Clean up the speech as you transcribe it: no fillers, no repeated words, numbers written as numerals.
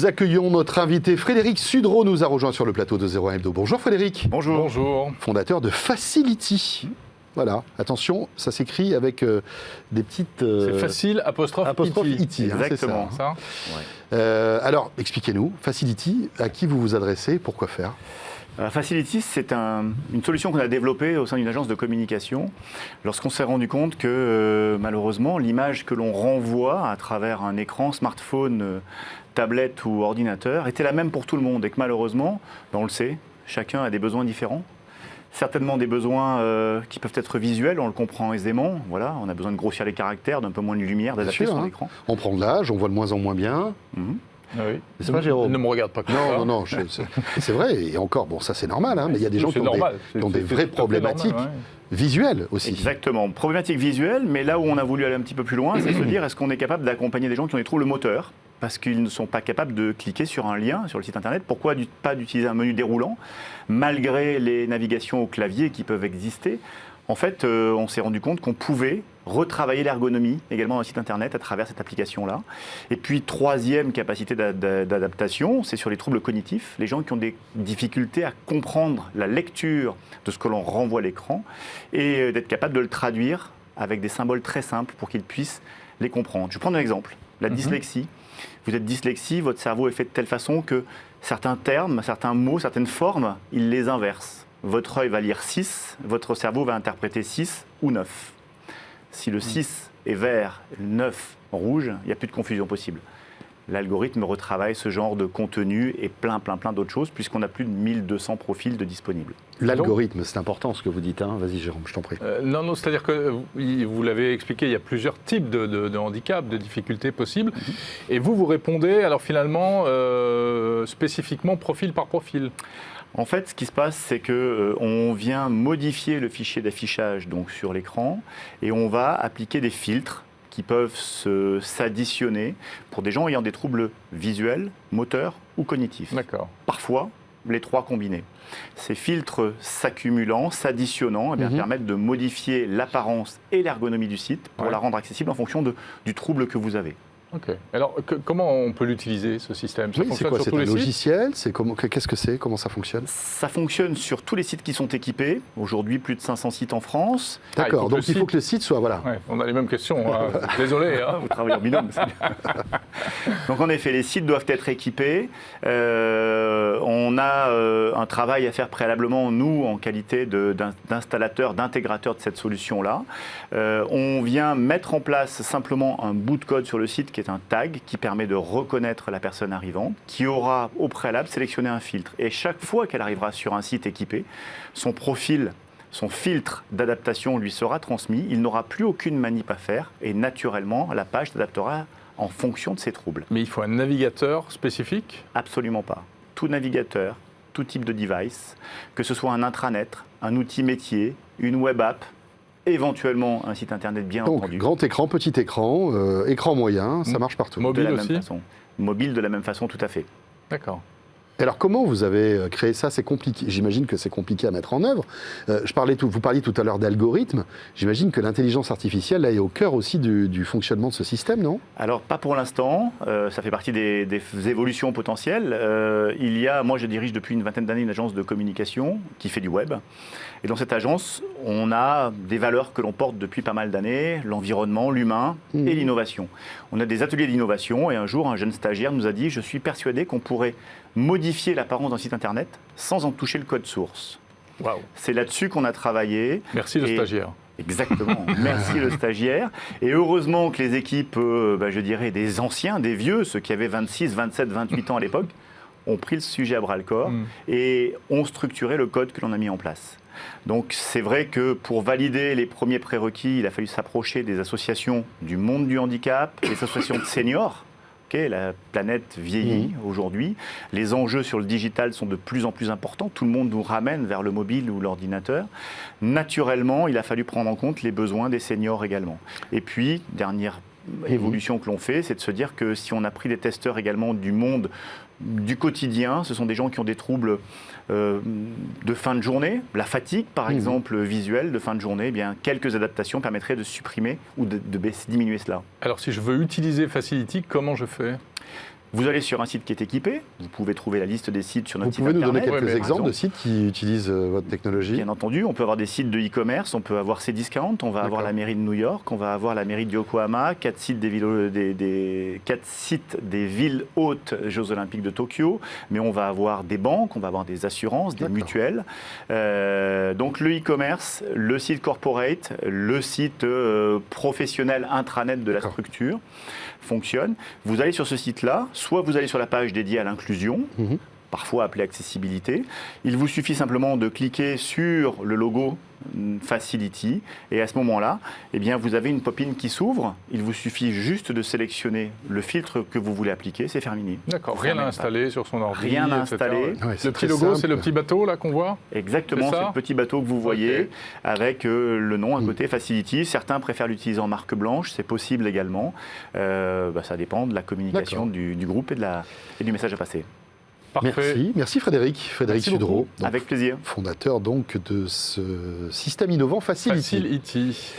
Nous accueillons notre invité Frédéric Sudreau, nous a rejoint sur le plateau de 01 Hebdo. Bonjour Frédéric. Bonjour. Bonjour. Fondateur de Facility. Voilà, attention, ça s'écrit avec des petites... C'est facile, apostrophe IT. Exactement. C'est ça. Ouais. Alors, expliquez-nous, Facility, à qui vous vous adressez, pourquoi faire ? Facility, c'est une solution qu'on a développée au sein d'une agence de communication lorsqu'on s'est rendu compte que malheureusement, l'image que l'on renvoie à travers un écran, smartphone, tablette ou ordinateur était la même pour tout le monde et que malheureusement, on le sait, chacun a des besoins différents. Certainement des besoins qui peuvent être visuels, on le comprend aisément. Voilà, on a besoin de grossir les caractères, d'un peu moins de lumière, d'adapter son écran. On prend de l'âge, on voit de moins en moins bien. Oui. C'est pas Jérôme. Ne me regarde pas comme ça. Non, c'est vrai. Et encore, bon, ça c'est normal, hein, mais il y a des gens qui ont des vraies problématiques visuelles aussi. Exactement, problématiques visuelles, mais là où on a voulu aller un petit peu plus loin, c'est se dire, est-ce qu'on est capable d'accompagner des gens qui ont des troubles moteurs parce qu'ils ne sont pas capables de cliquer sur un lien sur le site internet. Pourquoi pas d'utiliser un menu déroulant, malgré les navigations au clavier qui peuvent exister? En fait, on s'est rendu compte qu'on pouvait retravailler l'ergonomie également dans le site internet à travers cette application-là. Et puis, troisième capacité d'adaptation, c'est sur les troubles cognitifs. Les gens qui ont des difficultés à comprendre la lecture de ce que l'on renvoie à l'écran et d'être capable de le traduire avec des symboles très simples pour qu'ils puissent les comprendre. Je vais prendre un exemple, la dyslexie. Vous êtes dyslexique, votre cerveau est fait de telle façon que certains termes, certains mots, certaines formes, il les inverse. Votre œil va lire 6, votre cerveau va interpréter 6 ou 9. Si le 6 est vert, le 9 rouge, il n'y a plus de confusion possible. L'algorithme retravaille ce genre de contenu et plein d'autres choses, puisqu'on a plus de 1200 profils de disponibles. L'algorithme, c'est important ce que vous dites. Hein. Vas-y Jérôme, je t'en prie. Non, c'est-à-dire que vous l'avez expliqué, il y a plusieurs types de handicaps, de difficultés possibles. Et vous répondez, alors finalement, spécifiquement profil par profil. En fait, ce qui se passe, c'est qu'on vient modifier le fichier d'affichage donc sur l'écran et on va appliquer des filtres qui peuvent s'additionner pour des gens ayant des troubles visuels, moteurs ou cognitifs. D'accord. Parfois, les trois combinés. Ces filtres s'accumulant, s'additionnant, permettent de modifier l'apparence et l'ergonomie du site pour la rendre accessible en fonction du trouble que vous avez. Ok. Alors, comment on peut l'utiliser, ce système? C'est quoi? C'est un logiciel? Qu'est-ce que c'est? Comment ça fonctionne? Ça fonctionne sur tous les sites qui sont équipés. Aujourd'hui, plus de 500 sites en France. D'accord, donc il faut que le site soit... Voilà. Ouais, on a les mêmes questions. Hein. Désolé. Hein. Vous travaillez en binôme. Donc en effet, les sites doivent être équipés. On a un travail à faire préalablement, nous, en qualité d'installateur, d'intégrateur de cette solution-là. On vient mettre en place simplement un bout de code sur le site qui est un tag qui permet de reconnaître la personne arrivante, qui aura au préalable sélectionné un filtre. Et chaque fois qu'elle arrivera sur un site équipé, son profil, son filtre d'adaptation lui sera transmis. Il n'aura plus aucune manip à faire et naturellement, la page s'adaptera en fonction de ses troubles. Mais il faut un navigateur spécifique? Absolument pas. Tout navigateur, tout type de device, que ce soit un intranet, un outil métier, une web app, éventuellement un site internet bien entendu. Donc grand écran, petit écran, écran moyen, ça marche partout. Mobile de la aussi? même façon. Mobile de la même façon, tout à fait. D'accord. Alors comment vous avez créé ça? C'est compliqué. J'imagine que c'est compliqué à mettre en œuvre. Vous parliez tout à l'heure d'algorithme. J'imagine que l'intelligence artificielle là, est au cœur aussi du fonctionnement de ce système, non? Alors pas pour l'instant. Ça fait partie des évolutions potentielles. Moi je dirige depuis une vingtaine d'années une agence de communication qui fait du web. Et dans cette agence, on a des valeurs que l'on porte depuis pas mal d'années, l'environnement, l'humain et l'innovation. On a des ateliers d'innovation et un jour, un jeune stagiaire nous a dit « Je suis persuadé qu'on pourrait modifier l'apparence d'un site internet sans en toucher le code source. » Wow. C'est là-dessus qu'on a travaillé. Merci le stagiaire. Exactement, merci le stagiaire. Et heureusement que les équipes, je dirais des anciens, des vieux, ceux qui avaient 26, 27, 28 ans à l'époque, ont pris le sujet à bras-le-corps et ont structuré le code que l'on a mis en place. Donc c'est vrai que pour valider les premiers prérequis, il a fallu s'approcher des associations du monde du handicap, des associations de seniors. La planète vieillit aujourd'hui. Les enjeux sur le digital sont de plus en plus importants. Tout le monde nous ramène vers le mobile ou l'ordinateur. Naturellement, il a fallu prendre en compte les besoins des seniors également. Et puis, dernière évolution que l'on fait, c'est de se dire que si on a pris des testeurs également du monde du quotidien, ce sont des gens qui ont des troubles de fin de journée, la fatigue par exemple visuelle de fin de journée, eh bien, quelques adaptations permettraient de supprimer ou de diminuer cela. Alors si je veux utiliser Facility, comment je fais ? Vous allez sur un site qui est équipé, vous pouvez trouver la liste des sites sur notre Vous site pouvez nous donner internet. quelques par exemples de exemple. sites qui utilisent votre technologie? Bien entendu, on peut avoir des sites de e-commerce, on peut avoir Cdiscount, on va avoir la mairie de New York, on va avoir la mairie de Yokohama, 4 sites quatre sites des villes hautes Jeux Olympiques de Tokyo, mais on va avoir des banques, on va avoir des assurances, des D'accord. mutuelles. Donc le e-commerce, le site corporate, le site professionnel intranet de la D'accord. structure fonctionne. Vous allez sur ce site-là, soit vous allez sur la page dédiée à l'inclusion, Mhm. parfois appelée accessibilité. Il vous suffit simplement de cliquer sur le logo Facility et à ce moment-là, eh bien, vous avez une pop-in qui s'ouvre. Il vous suffit juste de sélectionner le filtre que vous voulez appliquer, c'est terminé. D'accord, Vous rien fermez à la installer sur son ordi. Rien à etc. installer. Ouais, c'est Le petit très logo, c'est simple. le petit bateau là qu'on voit. Exactement, C'est ça c'est le petit bateau que vous voyez Ok. avec le nom à côté, Facility. Certains préfèrent l'utiliser en marque blanche, c'est possible également. Ça dépend de la communication du groupe et du message à passer. Parfait. Merci Frédéric Merci Sudreau, beaucoup. donc, Avec plaisir. fondateur donc de ce système innovant Facility. Facility.